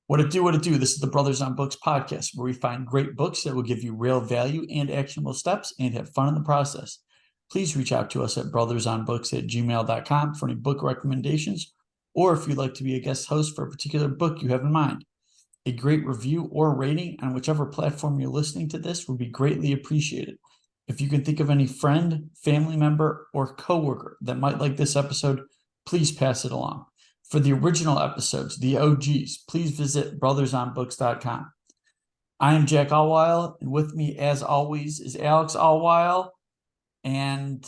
What it do, what it do. This is the Brothers on Books podcast, where we find great books that will give you real value and actionable steps and have fun in the process. Please reach out to us at brothersonbooks@gmail.com for any book recommendations, or if you'd like to be a guest host for a particular book you have in mind. A great review or rating on whichever platform you're listening to this would be greatly appreciated. If you can think of any friend, family member, or coworker that might like this episode, please pass it along. For the original episodes, the OGs, please visit brothersonbooks.com. I am Jack Allweil, and with me, as always, is Alex Allweil. And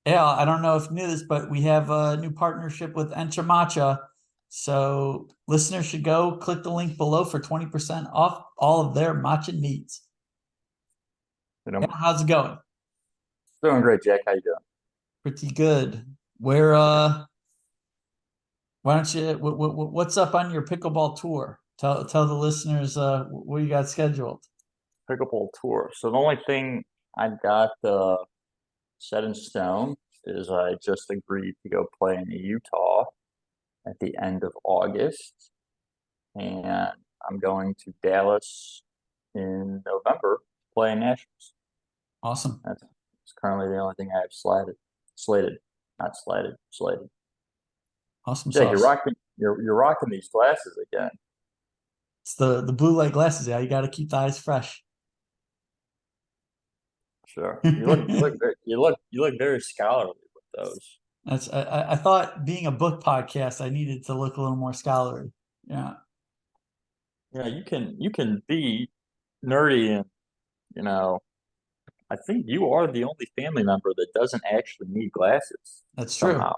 Al, I don't know if you knew this, but we have a new partnership with Encha Matcha. So listeners should go click the link below for 20% off all of their matcha needs. You know, Al, how's it going? doing great, Jack. How you doing? Pretty good. Why don't you, what's up on your pickleball tour? Tell the listeners what you got scheduled. Pickleball tour. So the only thing I've got set in stone is I just agreed to go play in Utah at the end of August, and I'm going to Dallas in November to play in Nationals. Awesome. That's currently the only thing I have slated, not slated, slated. Awesome Jack, sauce. you're rocking these glasses again. It's the blue light glasses. Yeah, you got to keep the eyes fresh. Sure, you look very scholarly with those. I thought being a book podcast, I needed to look a little more scholarly. Yeah. Yeah, you can be nerdy and you know, I think you are the only family member that doesn't actually need glasses That's true. somehow.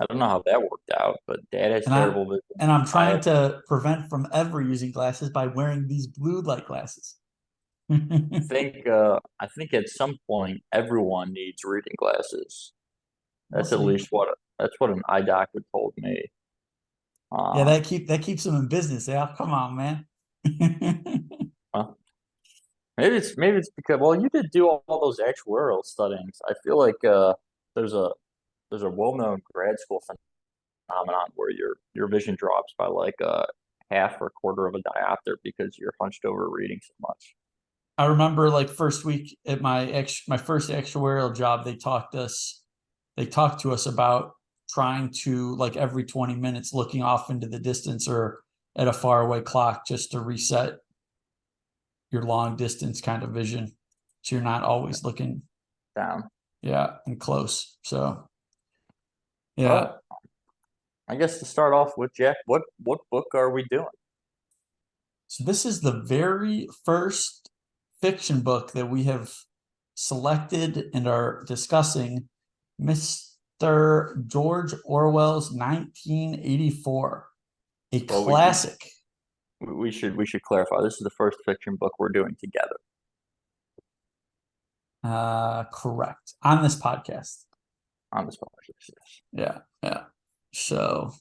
I don't know how that worked out, but dad has And I terrible vision. and I'm I trying have, to prevent from ever using glasses by wearing these blue light glasses. I think at some point everyone needs reading glasses. We'll That's at see. least that's what an eye doctor told me. Yeah, Uh, that keeps them in business. Yeah, come on, man. well, maybe it's because well, you did do all those actuarial studies. I feel like there's a there's a well-known grad school phenomenon where your vision drops by like a half or quarter of a diopter because you're hunched over reading so much. I remember like first week at my first actuarial job, they talked to us about trying to like every 20 minutes looking off into the distance or at a faraway clock just to reset your long distance kind of vision. So you're not always looking, Down. yeah, and close. So yeah. Well, I guess to start off with, Jack, what book are we doing? So this is the very first fiction book that we have selected and are discussing, Mr. George Orwell's 1984, a Well, classic. we should clarify. This is the first fiction book we're doing together Correct. On this podcast. on this podcast. Yeah, yeah. So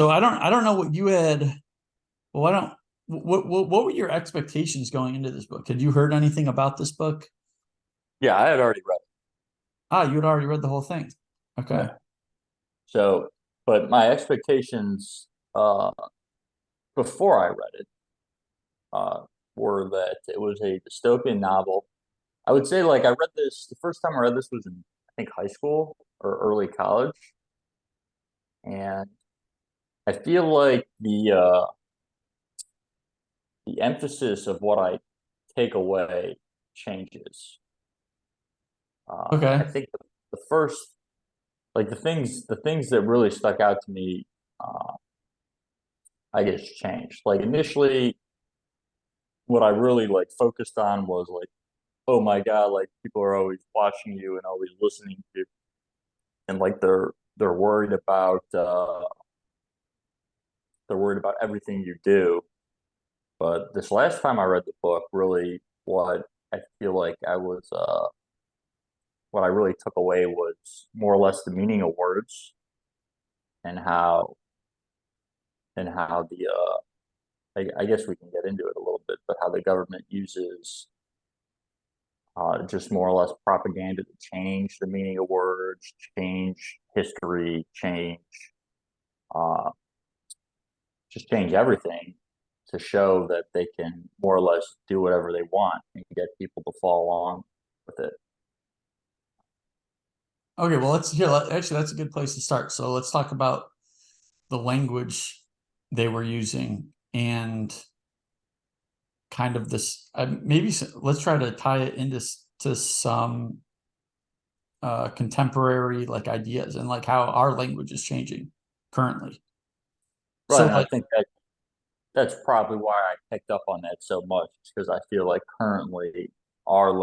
I don't know what you had. Well, I don't. What were your expectations going into this book? Had you heard anything about this book? Yeah, I had already read Ah, you had already read the whole thing. it. Okay. Yeah. So, but my expectations before I read it uh, were that it was a dystopian novel. I would say like I read this the first time I read this was in I think high school or early college, and I feel like the emphasis of what I take away changes. I Okay. think the first like the things that really stuck out to me, I guess changed. Like initially, what I really like focused on was like, oh my God, like people are always watching you and always listening to you, and like they're worried about everything you do. But this last time I read the book, really, I feel like what I really took away was more or less the meaning of words and how I guess we can get into it a little bit, but how the government uses just more or less propaganda to change the meaning of words, change history, uh, just change everything to show that they can more or less do whatever they want and get people to follow along with it. Okay, well, actually, that's a good place to start. So let's talk about the language they were using and kind of this. Let's try to tie it into to some contemporary like ideas and like how our language is changing currently. Right. So And I like, think that's probably why I picked up on that so much, because I feel like currently our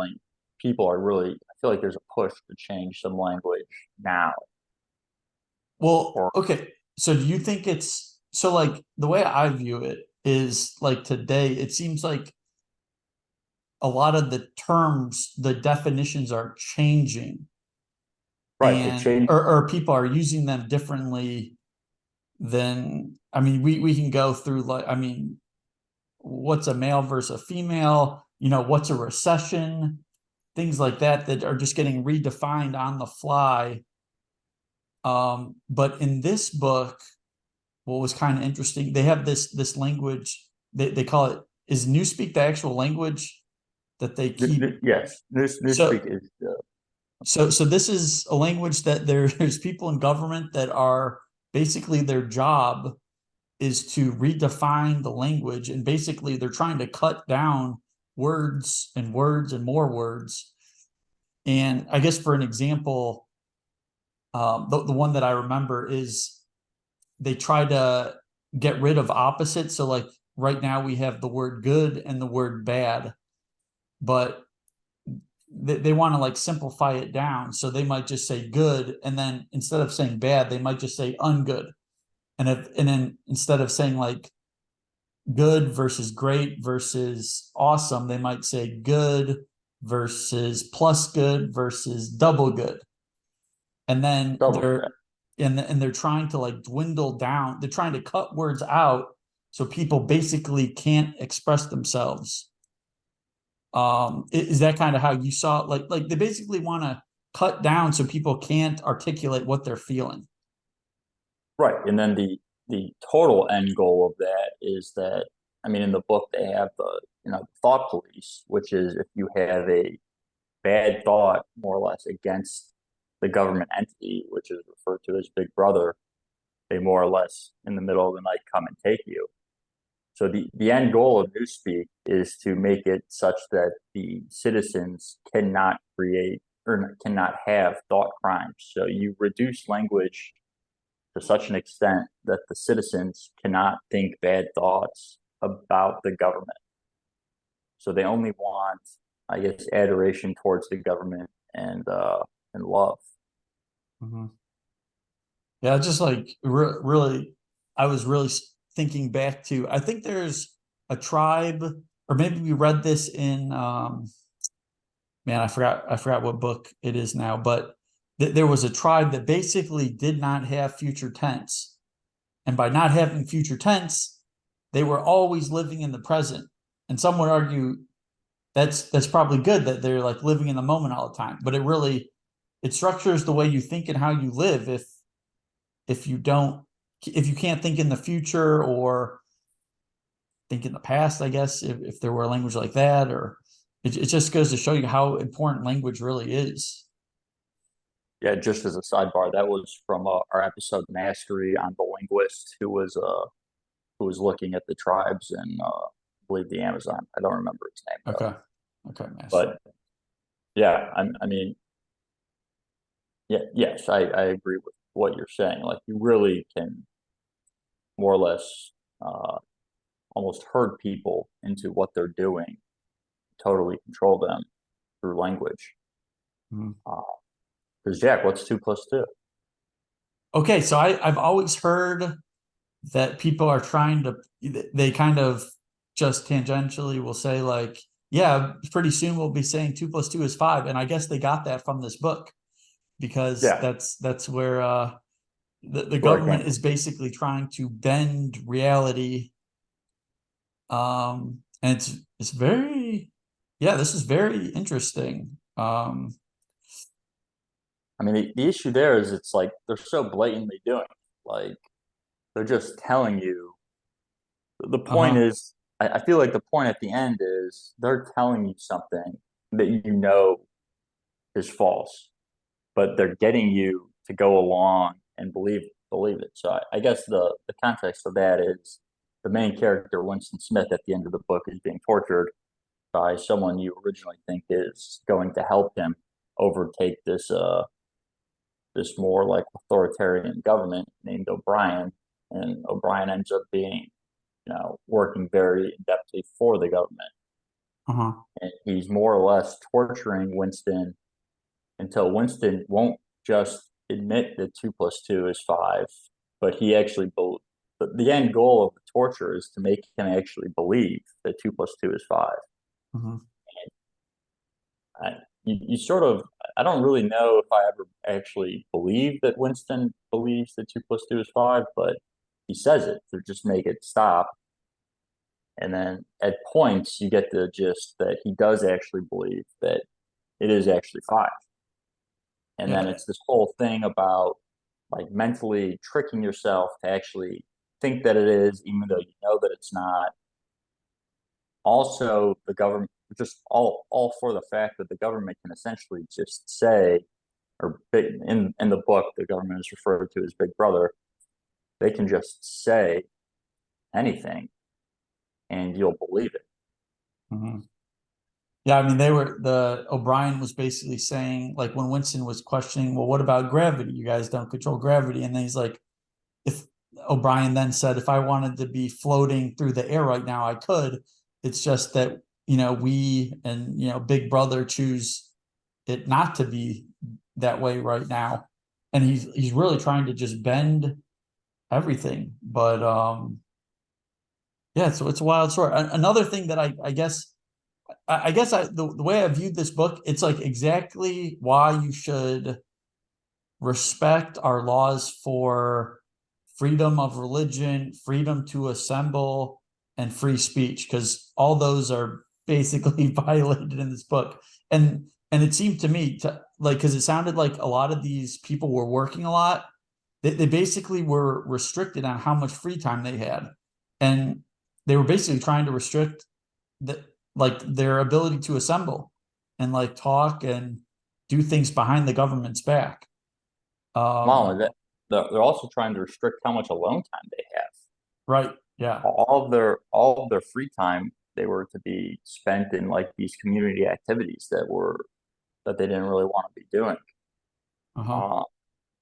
people are really, I feel like there's a push to change some language now. well, Or okay. So do you think it's so like the way I view it is like today, it seems like a lot of the terms, the definitions are changing right, it and changed. or people are using them differently than I mean, we can go through like I mean, what's a male versus a female, what's a recession, things like that that are just getting redefined on the fly. But in this book, what was kind of interesting, they have this language, they call it is Newspeak the actual language that they keep. Yes, newspeak So is so this is a language that there's people in government that are basically their job is to redefine the language, and basically they're trying to cut down words and more words. And I guess for an example, the one that I remember is they try to get rid of opposites. So like right now we have the word good and the word bad, but they want to like simplify it down. So they might just say good, and then instead of saying bad, they might just say ungood. And then instead of saying like good versus great versus awesome, they might say good versus plus good versus double good. And then double. they're trying to like dwindle down. They're trying to cut words out so people basically can't express themselves. Is that kind of how you saw it? Like they basically want to cut down so people can't articulate what they're feeling. Right. And then the total end goal of that is that, I mean, in the book they have the, thought police, which is if you have a bad thought more or less against the government entity, which is referred to as Big Brother, they more or less in the middle of the night come and take you. So the end goal of Newspeak is to make it such that the citizens cannot create or cannot have thought crimes. So you reduce language to such an extent that the citizens cannot think bad thoughts about the government. So they only want, I guess, adoration towards the government and love. Mm-hmm. Yeah, just like really, I was really thinking back to, I think there's a tribe, or maybe we read this in, man, I forgot what book it is now, but there was a tribe that basically did not have future tense. And by not having future tense, they were always living in the present. And some would argue that's probably good that they're like living in the moment all the time, but it structures the way you think and how you live if you don't if you can't think in the future or think in the past, I guess, if there were a language like that, or it just goes to show you how important language really is. Yeah, just as a sidebar, that was from our episode Mastery on the linguist who was looking at the tribes in I believe the Amazon. I don't remember his name though. Okay. Okay, mastery. But yeah, I mean, yeah, yes, I agree with what you're saying. Like you really can more or less uh, almost herd people into what they're doing, totally control them through language. Mhm. Because Jack, what's two plus two? Okay, so I've always heard that people are trying to they kind of just tangentially will say like, yeah, pretty soon we'll be saying 2 plus 2 is 5. And I guess they got that from this book because Yeah, that's where the where it came government from. is basically trying to bend reality. And it's very, yeah, this is very interesting. I mean, the issue there is it's like they're so blatantly doing it. Like they're just telling you. The point Uh-huh. is, I feel like the point at the end is they're telling you something that you know is false, but they're getting you to go along and believe it. So I guess the context of that is the main character, Winston Smith, at the end of the book is being tortured by someone you originally think is going to help him overtake this more like authoritarian government named O'Brien, and O'Brien ends up being working very in-depthly for the government, Uh-huh. and he's more or less torturing Winston until Winston won't just admit that 2 plus 2 is 5, but he actually the end goal of the torture is to make him actually believe that 2 plus 2 is 5. Uh-huh. You sort of, I don't really know if I ever actually believe that Winston believes that 2 plus 2 is 5, but he says it to just make it stop. And then at points, you get the gist that he does actually believe that it is actually 5. And then Yeah. it's this whole thing about like mentally tricking yourself to actually think that it is, even though you know that it's not. Also, the government, just all for the fact that the government can essentially just say, or in the book, the government is referred to as Big Brother. They can just say anything, and you'll believe it. Uh-huh. Yeah, I mean, the O'Brien was basically saying, like, when Winston was questioning, well, what about gravity? You guys don't control gravity. And then he's like, if O'Brien then said, if I wanted to be floating through the air right now, I could. It's just that, we and, Big Brother choose it not to be that way right now. And he's really trying to just bend everything. But yeah, so it's a wild story. Another thing that I guess the way I viewed this book, it's like exactly why you should respect our laws for freedom of religion, freedom to assemble, and free speech, because all those are basically violated in this book. And it seemed to me to like, because it sounded like a lot of these people were working a lot. They basically were restricted on how much free time they had. And they were basically trying to restrict the like their ability to assemble and like talk and do things behind the government's back. Mom, Um, they're also trying to restrict how much alone time they have. right. Yeah. All of their free time they were to be spent in like these community activities that they didn't really want to be doing. Uh-huh. Uh,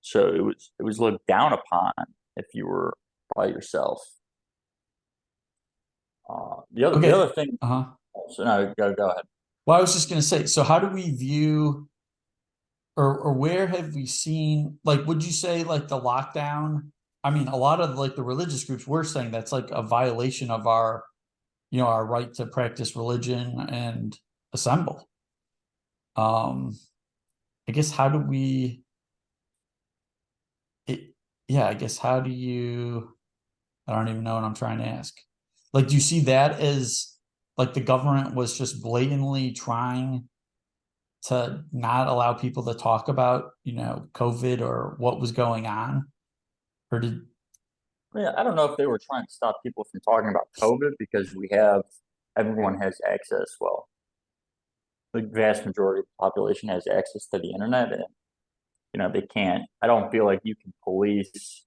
so it was looked down upon if you were by yourself. The other Okay. thing. Uh-huh. So no, go ahead. Well, I was just gonna say, so how do we view or where have we seen, like, would you say like the lockdown? I mean, a lot of like the religious groups were saying that's like a violation of our, our right to practice religion and assemble. Um, I guess how do we it yeah, I guess how do you I don't even know what I'm trying to ask. Like, do you see that as like the government was just blatantly trying to not allow people to talk about, COVID or what was going on? Or did Yeah, I don't know if they were trying to stop people from talking about COVID because everyone has access. Well, the vast majority of the population has access to the internet, and they can't. I don't feel like you can police.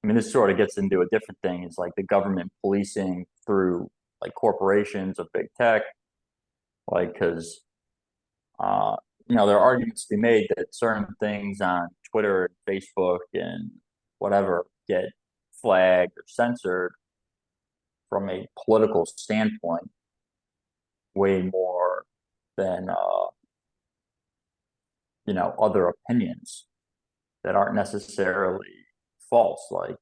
I mean, this sort of gets into a different thing. It's like the government policing through like corporations of big tech, like because uh, there are arguments to be made that certain things on Twitter and Facebook and whatever get flagged or censored from a political standpoint way more than other opinions that aren't necessarily false. Like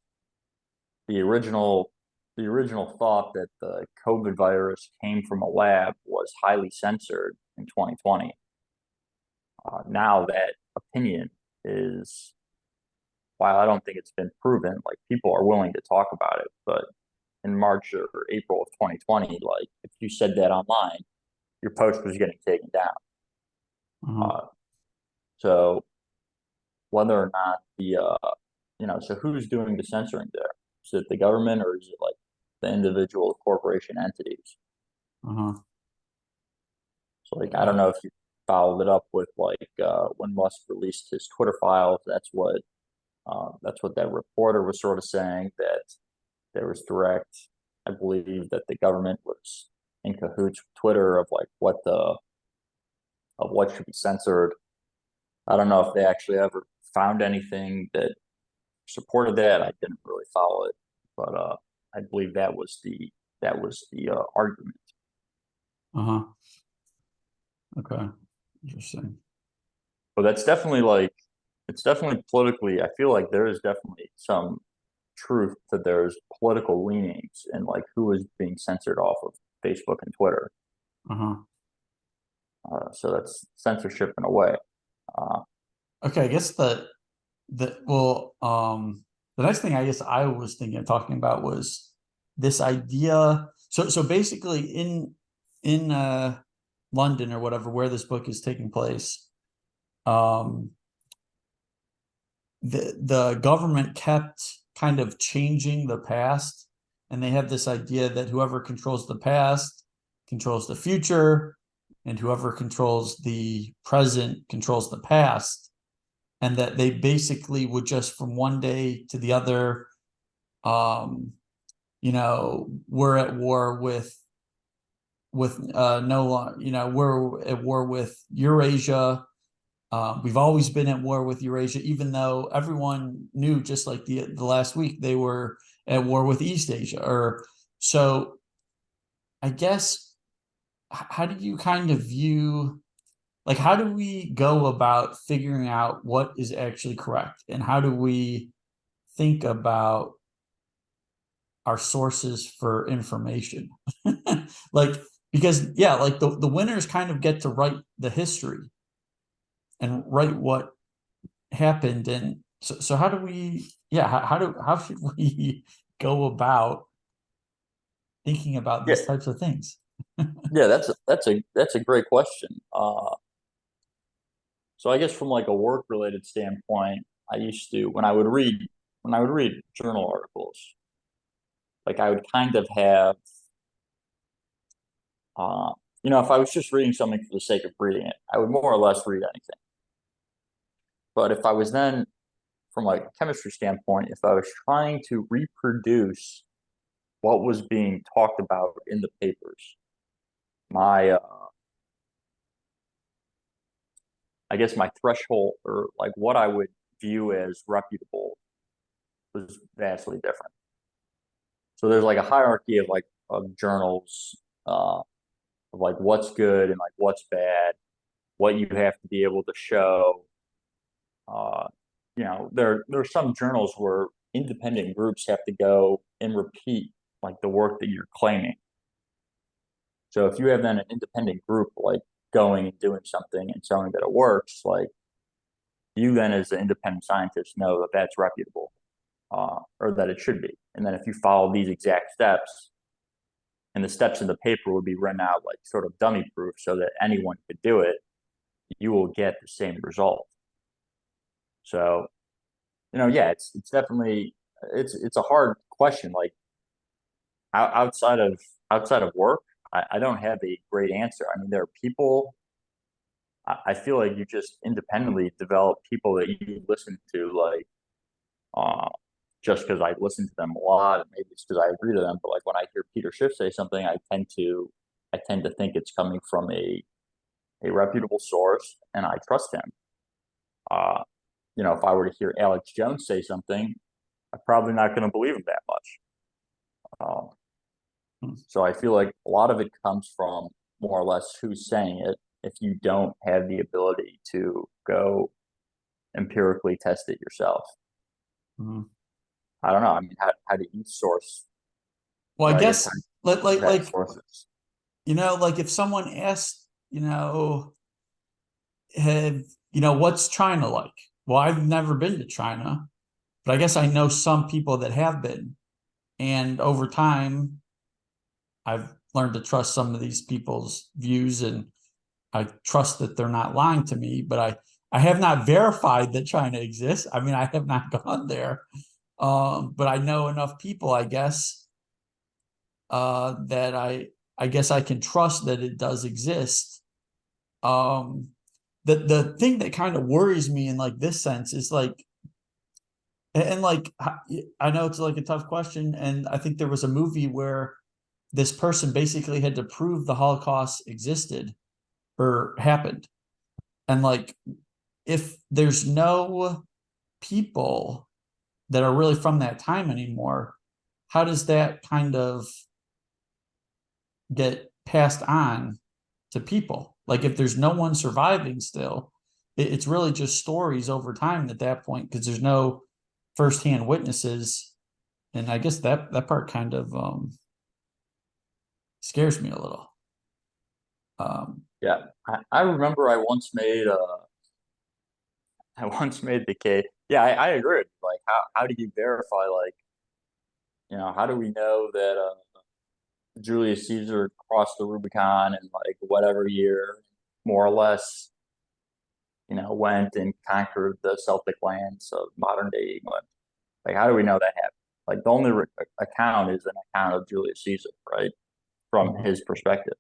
the original the original thought that the COVID virus came from a lab was highly censored in 2020. Now that opinion is, while I don't think it's been proven, like people are willing to talk about it, but in March or April of 2020, like if you said that online, your post was getting taken down. uh-huh. Uh, so whether or not so who's doing the censoring there? Is it the government or is it like the individual corporation entities. Uh-huh. So like I don't know if you followed it up with like when Musk released his Twitter files, that's what that reporter was sort of saying, that there was direct, I believe that the government was in cahoots with Twitter of like what should be censored. I don't know if they actually ever found anything that supported that. I didn't really follow it, but I believe that was the argument. Uh-huh. Okay. Interesting. But that's definitely like it's definitely politically. I feel like there is definitely some truth to there's political leanings and like who is being censored off of Facebook and Twitter. Uh-huh. So that's censorship in a way. Uh, Okay, I guess the next thing I guess I was thinking of talking about was this idea. So basically in London or whatever, where this book is taking place, um the government kept kind of changing the past, and they have this idea that whoever controls the past controls the future, and whoever controls the present controls the past, and that they basically would just from one day to the other, um we're at war with no longer, we're at war with Eurasia. We've always been at war with Eurasia, even though everyone knew, just like the last week, they were at war with East Asia. Or so, I guess, how do you kind of view, like, how do we go about figuring out what is actually correct, and how do we think about our sources for information? Like, because yeah, like the winners kind of get to write the history and write what happened. And so how do we, yeah, how should we go about thinking about yeah, these types of things? yeah, that's a great question. So I guess from like a work related standpoint, I used to when I would read journal articles, like I would kind of have, uh, if I was just reading something for the sake of reading it, I would more or less read anything. But if I was then, from like a chemistry standpoint, if I was trying to reproduce what was being talked about in the papers, my I guess my threshold, or like what I would view as reputable, was vastly different. So there's like a hierarchy of like of journals, of like what's good and like what's bad, what you have to be able to show. Uh, there's some journals where independent groups have to go and repeat like the work that you're claiming. So if you have then an independent group like going and doing something and showing that it works, like you then as an independent scientist know that that's reputable, or that it should be. And then if you follow these exact steps, and the steps in the paper would be written out like sort of dummy proof so that anyone could do it, you will get the same result. So, yeah, it's definitely it's a hard question. Like outside of work, I don't have a great answer. I mean, there are people. I feel like you just independently develop people that you listen to, like uh, just because I listen to them a lot, and maybe it's because I agree to them. But like when I hear Peter Schiff say something, I tend to think it's coming from a reputable source, and I trust him. Uh, if I were to hear Alex Jones say something, I'm probably not going to believe him that much. Uh, so I feel like a lot of it comes from more or less who's saying it. If you don't have the ability to go empirically test it yourself, Mhm. I don't know. I mean, how do you source, Well, I right? guess Vet sources. like if someone asked, have, what's China like? Well, I've never been to China, but I guess I know some people that have been. And over time, I've learned to trust some of these people's views, and I trust that they're not lying to me, but I have not verified that China exists. I mean, I have not gone there. But I know enough people, I guess, that I guess I can trust that it does exist. Um, the thing that kind of worries me in like this sense is like, and like I know it's like a tough question, and I think there was a movie where this person basically had to prove the Holocaust existed or happened, and like if there's no people that are really from that time anymore, how does that kind of get passed on to people? Like if there's no one surviving still, it's really just stories over time at that point because there's no firsthand witnesses. And I guess that part kind of scares me a little. Yeah, I remember I once made the case. Yeah, I agree. Like, how do you verify? Like, how do we know that Julius Caesar crossed the Rubicon in like whatever year, more or less, went and conquered the Celtic lands of modern day England? Like, how do we know that happened? Like, the only account is an account of Julius Caesar, right, from Mhm. his perspective.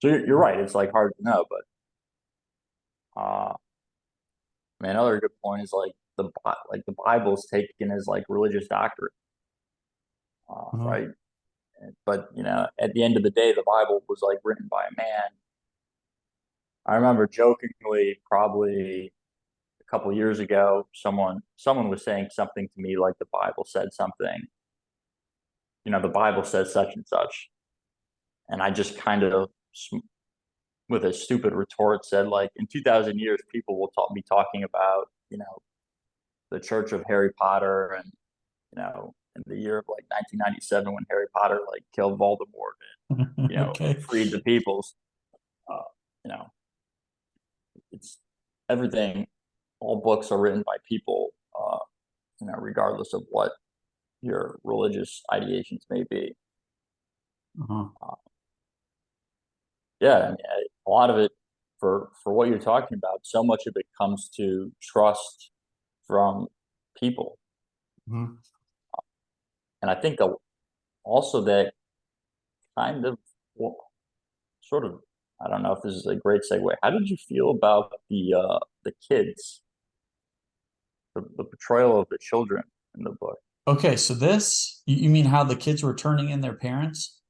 So you're right. It's like hard to know, but I mean, another good point is like the Bible is taken as like religious doctrine, Mhm. right? But at the end of the day, the Bible was like written by a man. I remember jokingly, probably a couple of years ago, someone was saying something to me like the Bible said something. The Bible says such and such, and I just kind of, with a stupid retort, said like, in 2,000 years, people will be talking about the Church of Harry Potter, and in the year of like 1997 when Harry Potter like killed Voldemort and Okay. freed the peoples. Uh, you know, it's everything. All books are written by people, regardless of what your religious ideations may be. Uh-huh. Uh, yeah, I mean, a lot of it for what you're talking about. So much of it comes to trust from people, Mhm. and I think also that kind of, well, sort of, I don't know if this is a great segue. How did you feel about the kids, the portrayal of the children in the book? Okay, so this, you mean how the kids were turning in their parents?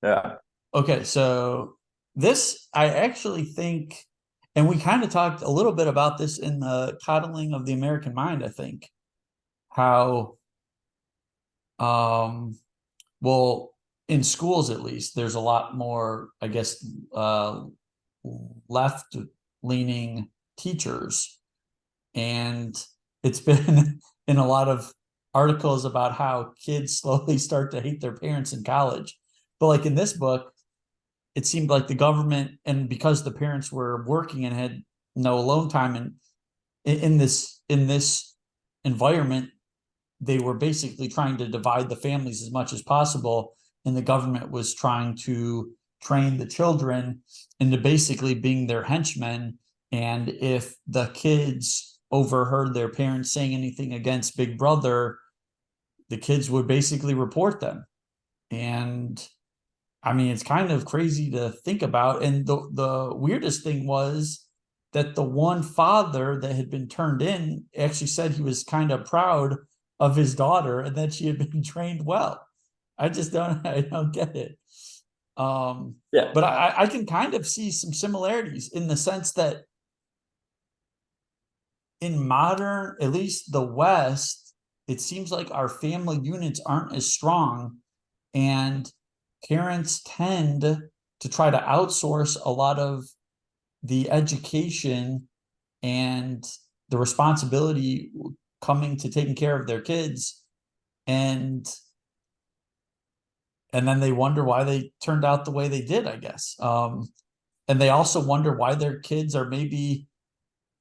Yeah, Okay, so this I actually think, and we kind of talked a little bit about this in the coddling of the American mind, I think, how um well, in schools at least, there's a lot more, I guess, left leaning teachers. And it's been in a lot of articles about how kids slowly start to hate their parents in college. But like in this book, it seemed like the government, and because the parents were working and had no alone time, and in this environment, they were basically trying to divide the families as much as possible, and the government was trying to train the children into basically being their henchmen. And if the kids overheard their parents saying anything against Big Brother, the kids would basically report them. And I mean, it's kind of crazy to think about. And the weirdest thing was that the one father that had been turned in actually said he was kind of proud of his daughter and that she had been trained well. I don't get it. Um, yeah, but I can kind of see some similarities in the sense that in modern, at least the West, it seems like our family units aren't as strong, and parents tend to try to outsource a lot of the education and the responsibility coming to taking care of their kids, and then they wonder why they turned out the way they did, I guess. And they also wonder why their kids are maybe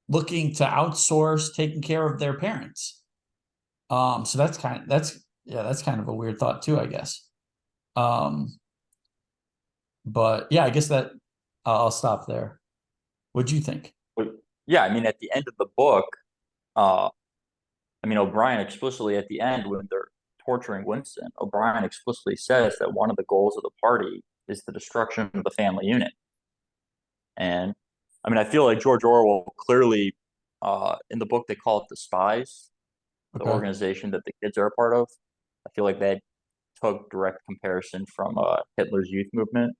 looking to outsource taking care of their parents. So that's kind of a weird thought too, I guess. Um, but yeah, I guess that I'll stop there. What'd you think? but yeah. I mean, at the end of the book, uh, I mean, O'Brien explicitly at the end when they're torturing Winston, O'Brien explicitly says that one of the goals of the party is the destruction of the family unit. And I mean, I feel like George Orwell clearly, in the book, they call it the Spies, the Okay. organization that the kids are a part of. I feel like that took direct comparison from Hitler's youth movement,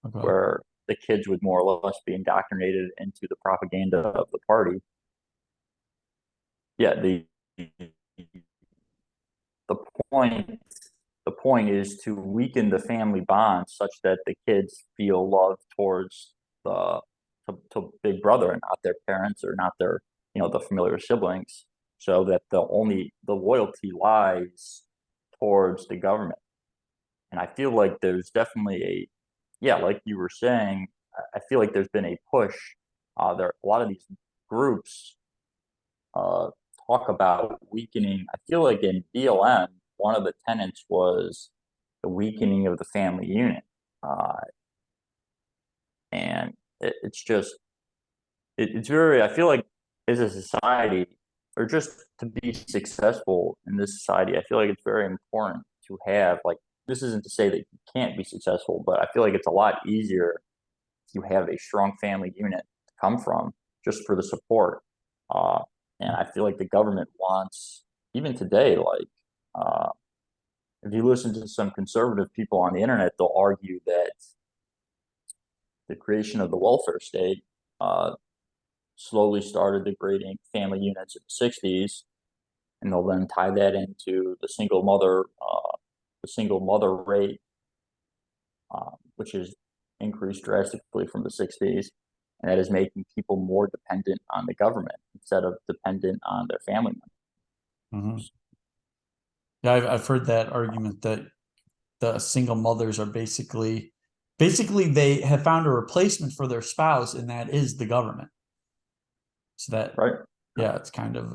Okay. where the kids would more or less be indoctrinated into the propaganda of the party. Yeah, the point the point is to weaken the family bond such that the kids feel love towards the to Big Brother and not their parents or not their the familiar siblings, so that the loyalty lies towards the government. And I feel like there's definitely like you were saying, I feel like there's been a push. There a lot of these groups uh, talk about weakening. I feel like in BLM, one of the tenets was the weakening of the family unit, and it's just it's very. I feel like as a society, or just to be successful in this society, I feel like it's very important to have like. This isn't to say that you can't be successful, but I feel like it's a lot easier if you have a strong family unit to come from just for the support. Uh, and I feel like the government wants, even today, like if you listen to some conservative people on the internet, they'll argue that the creation of the welfare state uh, slowly started degrading family units in the 60s, and they'll then tie that into the single mother rate, which is increased drastically from the 60s, and that is making people more dependent on the government instead of dependent on their family Mm-hmm. members. Yeah, I've heard that argument that the single mothers are basically they have found a replacement for their spouse, and that is the government. So that, Right? yeah, it's kind of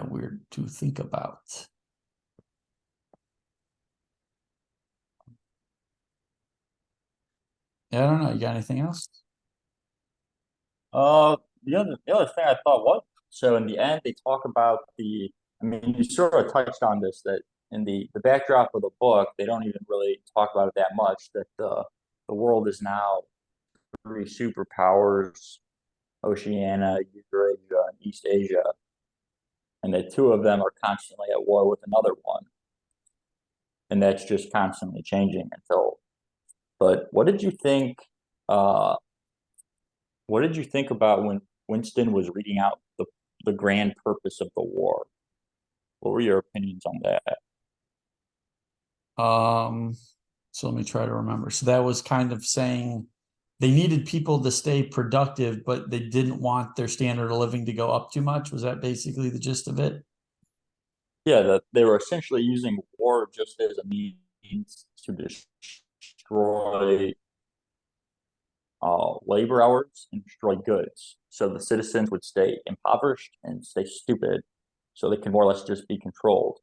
weird to think about. Yeah, I don't know. You got anything else? The other thing I thought was, so in the end they talk about I mean, you sort of touched on this, that in the backdrop of the book they don't even really talk about it that much, that the world is now three superpowers, Oceania, Eurasia, and East Asia, and that two of them are constantly at war with another one, and that's just constantly changing until. But uh what did you think about when Winston was reading out the grand purpose of the war? What were your opinions on that? Um, so let me try to remember. So that was kind of saying they needed people to stay productive, but they didn't want their standard of living to go up too much. Was that basically the gist of it? Yeah, that they were essentially using war just as a means to destroy labor hours and destroy goods. So the citizens would stay impoverished and stay stupid, so they can more or less just be controlled.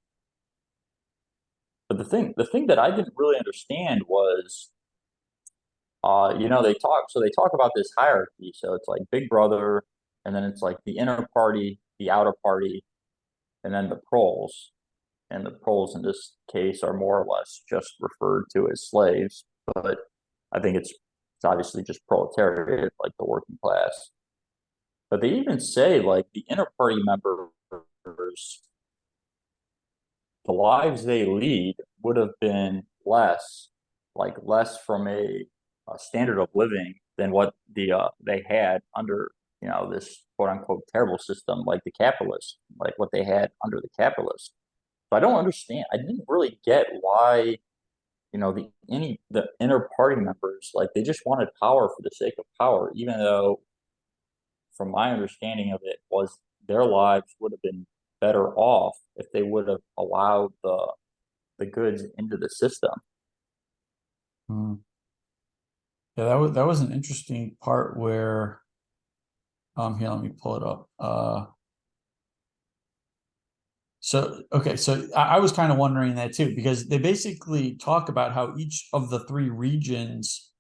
But the thing that I didn't really understand was, they talk about this hierarchy. So it's like Big Brother, and then it's like the inner party, the outer party, and then the proles. And the proles in this case are more or less just referred to as slaves, but I think it's obviously just proletariat, like the working class. But they even say like the inner party members, the lives they lead would have been less from a standard of living than what they had under this quote unquote terrible system, like the capitalist, like what they had under the capitalist. So I don't understand. I didn't really get why the inner party members, like, they just wanted power for the sake of power, even though, from my understanding of it, was their lives would have been better off if they would have allowed the goods into the system. Hmm. Yeah, that was an interesting part where here, let me pull it up. So okay, so I was kind of wondering that too, because they basically talk about how each of the three regions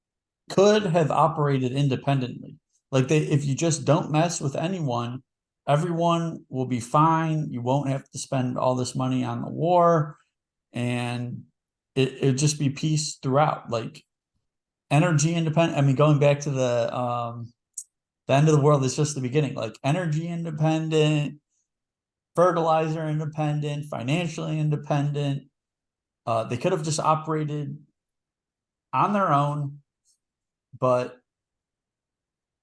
could have operated independently. Like if you just don't mess with anyone, everyone will be fine. You won't have to spend all this money on the war, and it'd just be peace throughout. Like energy independent. I mean, going back to the end of the world is just the beginning. Like energy independent, fertilizer independent, financially independent. They could have just operated on their own, but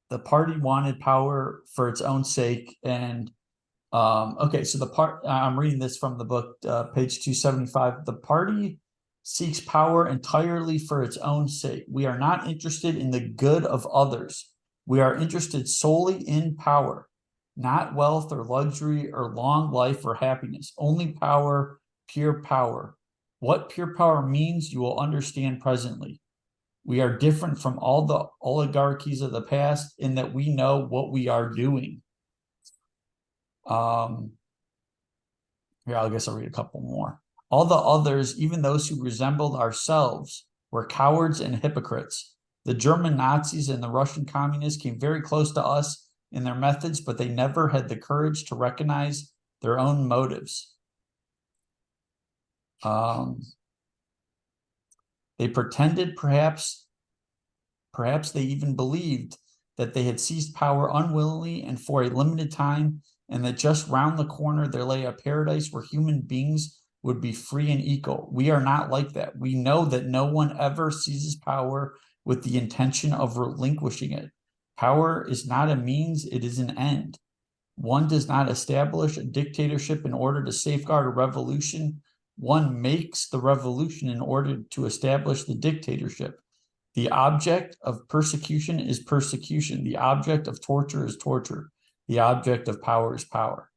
the party wanted power for its own sake. And okay, so the part I'm reading this from the book, page 275. The party seeks power entirely for its own sake. We are not interested in the good of others. We are interested solely in power, not wealth or luxury or long life or happiness. Only power, pure power. What pure power means, you will understand presently. We are different from all the oligarchies of the past in that we know what we are doing. Here, I guess I'll read a couple more. All the others, even those who resembled ourselves, were cowards and hypocrites. The German Nazis and the Russian communists came very close to us in their methods, but they never had the courage to recognize their own motives. They pretended, perhaps they even believed that they had seized power unwillingly and for a limited time, and that just round the corner there lay a paradise where human beings would be free and equal. We are not like that. We know that no one ever seizes power with the intention of relinquishing it. Power is not a means, it is an end. One does not establish a dictatorship in order to safeguard a revolution. One makes the revolution in order to establish the dictatorship. The object of persecution is persecution. The object of torture is torture. The object of power is power.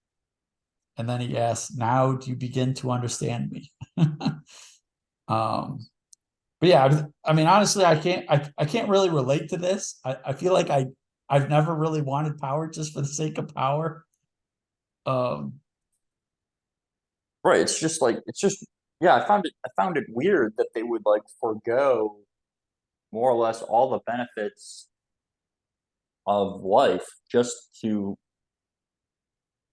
And then he asks, now do you begin to understand me? But yeah, I mean, honestly, I can't really relate to this. I feel like I've never really wanted power just for the sake of power. Right. It's just yeah, I found it weird that they would like forego more or less all the benefits of life just to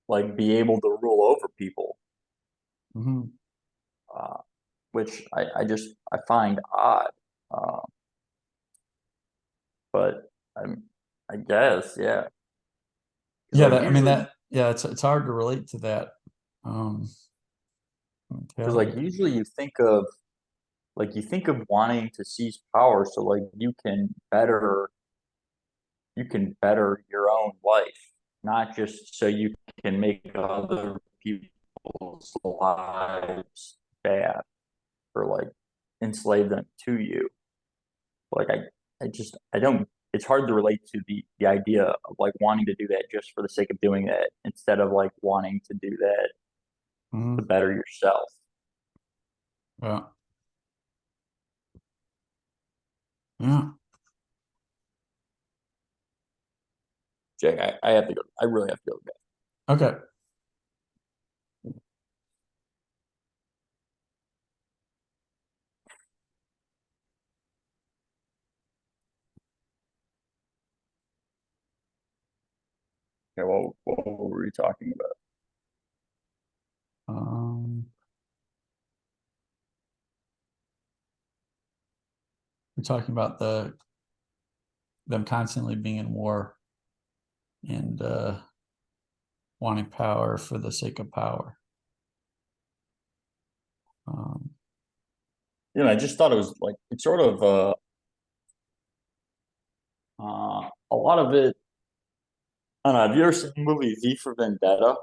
like be able to rule over people. Mhm. Which I find odd. Uh, but I guess, yeah. Because Yeah, like usually, it's hard to relate to that. Um, usually you think of wanting to seize power so like you can better your own life, not just so you can make other people's lives bad or like enslave them to you. Like I don't. It's hard to relate to the idea of like wanting to do that just for the sake of doing that instead of like wanting to do that to mhm. better yourself. Yeah, yeah. Jake, I have to go. I really have to go to bed. Okay. Okay, well, what were we talking about? Um, we're talking about them constantly being in war and wanting power for the sake of power. Um, I just thought it was like it's sort of a lot of it. I don't know. Have you ever seen the movie V for Vendetta?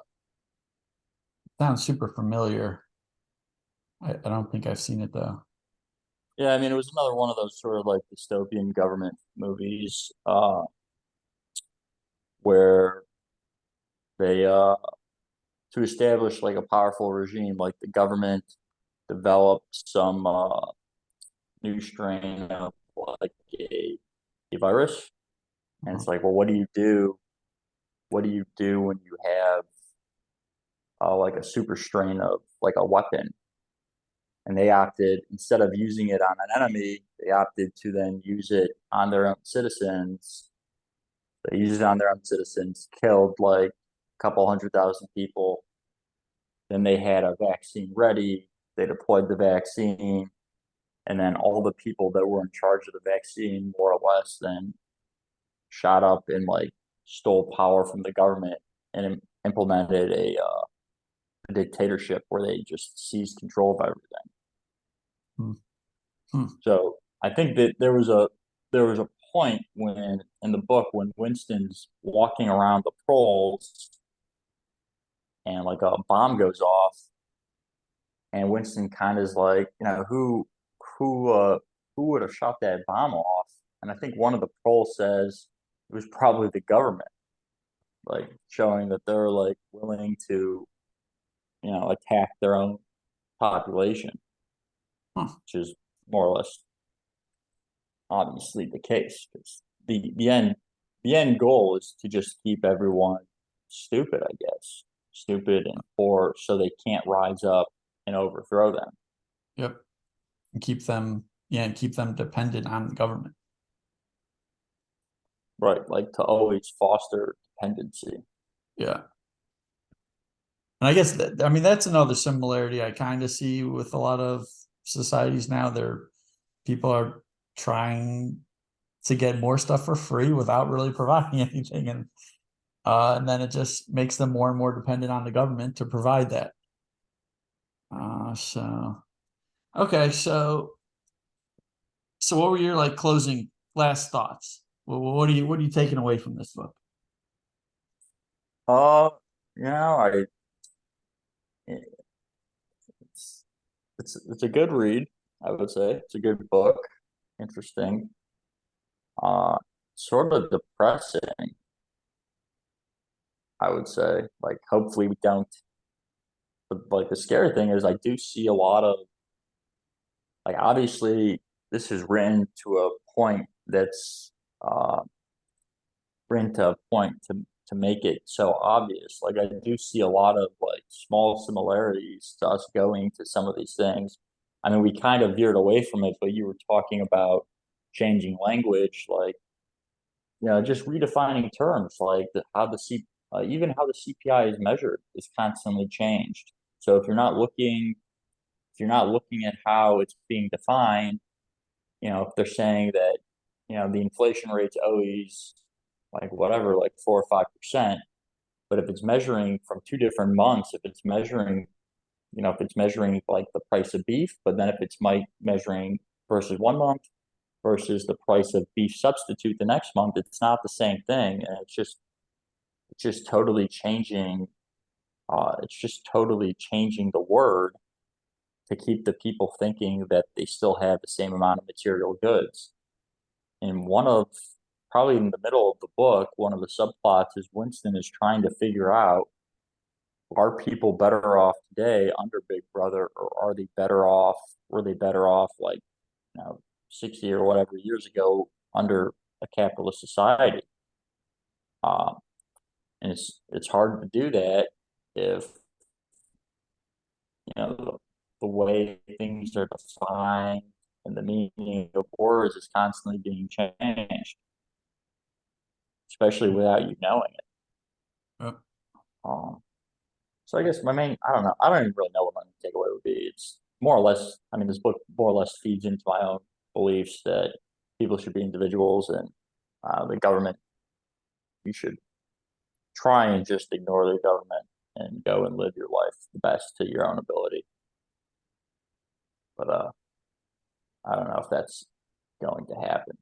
sounds super familiar. I don't think I've seen it though. Yeah, I mean, it was another one of those sort of like dystopian government movies where they to establish like a powerful regime, like the government developed some new strain of like a virus, and Uh-huh. it's like, well, what do you do? What do you do when you have like a super strain of like a weapon? And they opted, instead of using it on an enemy, they opted to then use it on their own citizens. They used it on their own citizens, killed like couple 100,000 people. Then they had a vaccine ready. They deployed the vaccine, and then all the people that were in charge of the vaccine, more or less, then shot up and like stole power from the government and implemented a dictatorship where they just seized control of everything. Hmm. Hmm. So I think that there was a point when in the book when Winston's walking around the proles and like a bomb goes off, and Winston kind of is like, who who would have shot that bomb off? And I think one of the proles says it was probably the government, like showing that they're like willing to, attack their own population, Huh. which is more or less obviously the case. Because the end goal is to just keep everyone stupid, I guess, stupid and poor, so they can't rise up and overthrow them. Yep. And keep them, yeah, and keep them dependent on the government. Right, like to always foster dependency. Yeah. And I guess that, I mean, that's another similarity I kind of see with a lot of societies now. People are trying to get more stuff for free without really providing anything. And then it just makes them more and more dependent on the government to provide that. So okay, so what were your like closing last thoughts? What are you taking away from this book? Uh, you know, I it's it's a good read, I would say. It's a good book, interesting. Uh, Sort of depressing, I would say. Like, hopefully we don't. But like the scary thing is, I do see a lot of like obviously this is uh written to a point to make it so obvious. Like I do see a lot of like small similarities to us going to some of these things. I mean, we kind of veered away from it, but you were talking about changing language, like just redefining terms, like even how the CPI is measured is constantly changed. So if you're not looking at how it's being defined, if they're saying that, the inflation rate's always like whatever, like 4 or 5%, but if it's measuring from two different months, if it's measuring like the price of beef, but then if it's measuring versus 1 month versus the price of beef substitute the next month, it's not the same thing. And it's just totally changing. It's just totally changing the word to keep the people thinking that they still have the same amount of material goods. And probably in the middle of the book, one of the subplots is Winston is trying to figure out, are people better off today under Big Brother, or were they better off like, 60 or whatever years ago under a capitalist society? Um, and it's hard to do that if, the way things are defined and the meaning of words is constantly being changed, especially without you knowing it. Yep. Um, so I guess I don't know. I don't even really know what my takeaway would be. It's more or less, I mean, this book more or less feeds into my own beliefs that people should be individuals, and the government, you should try and just ignore the government and go and live your life the best to your own ability. But I don't know if that's going to happen.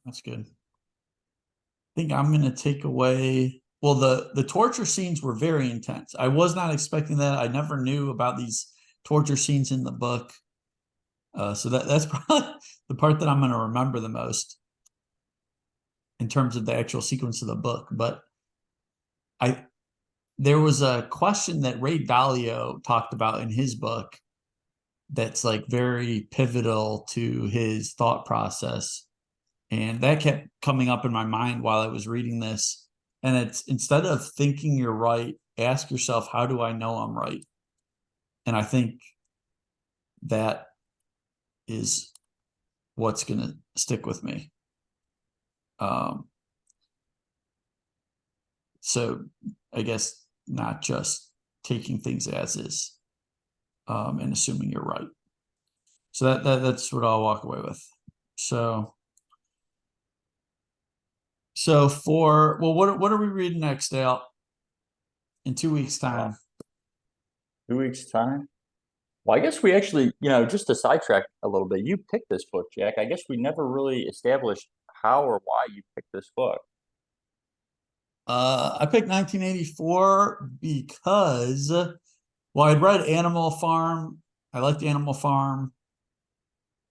That's good. I think I'm gonna take away. Well, the torture scenes were very intense. I was not expecting that. I never knew about these torture scenes in the book. So that's probably the part that I'm gonna remember the most in terms of the actual sequence of the book. But I there was a question that Ray Dalio talked about in his book that's like very pivotal to his thought process. And that kept coming up in my mind while I was reading this. And it's, instead of thinking you're right, ask yourself, how do I know I'm right? And I think that is what's going to stick with me. Um, So I guess not just taking things as is, and assuming you're right. So that's what I'll walk away with. So what are we reading next, Dale? In 2 weeks' time. 2 weeks time. Well, I guess we actually, just to sidetrack a little bit, you picked this book, Jack. I guess we never really established how or why you picked this book. I picked 1984 because, well, I'd read Animal Farm. I liked Animal Farm.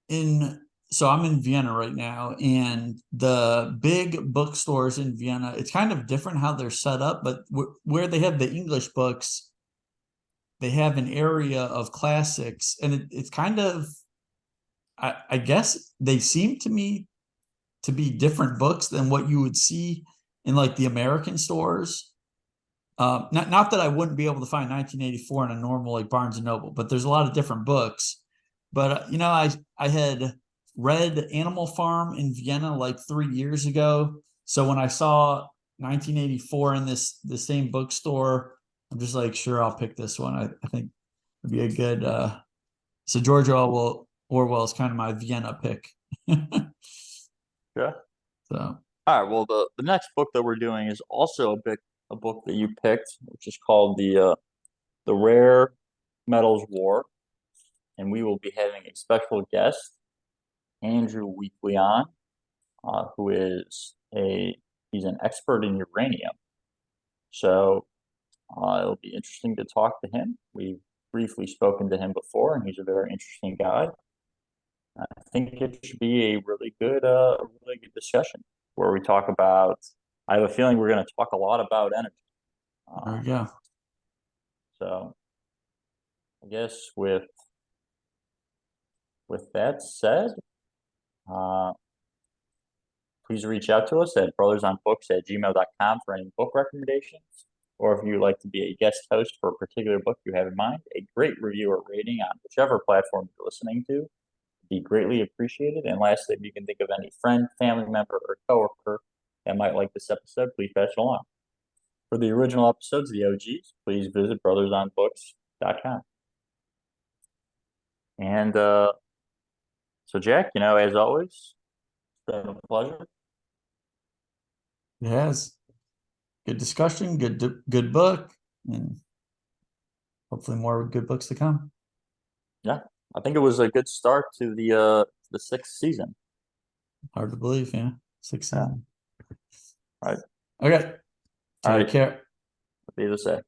So I'm in Vienna right now, and the big bookstores in Vienna, it's kind of different how they're set up, but where they have the English books, they have an area of classics, and it's kind of, I guess they seem to me to be different books than what you would see in like the American stores. Not that I wouldn't be able to find 1984 in a normal like Barnes and Noble, but there's a lot of different books. But I had read Animal Farm in Vienna like 3 years ago. So when I saw 1984 in the same bookstore, I'm just like, sure, I'll pick this one. I think it'd be a good. So George Orwell is kind of my Vienna pick. Yeah. So All right. Well, the next book that we're doing is also a book that you picked, which is called the Rare Metals War, and we will be having a special guest, Andrew Weekly, on, who is he's an expert in uranium. So it'll be interesting to talk to him. We've briefly spoken to him before, and he's a very interesting guy. I think it should be a really good discussion where we talk about. I have a feeling we're going to talk a lot about energy. there we go. So, I guess with that said, uh, please reach out to us at brothersonbooks@gmail.com for any book recommendations, or if you'd like to be a guest host for a particular book you have in mind. A great review or rating on whichever platform you're listening to would be greatly appreciated. And lastly, if you can think of any friend, family member, or coworker that might like this episode, please pass it along. For the original episodes, the OGs, please visit brothersonbooks.com. And so, Jack, as always, it's been a pleasure. It has good discussion, good book, and hopefully more good books to come. Yeah, I think it was a good start to the sixth season. Hard to believe, yeah. 6 seasons. All right. Okay. All Take right. care. Be the same.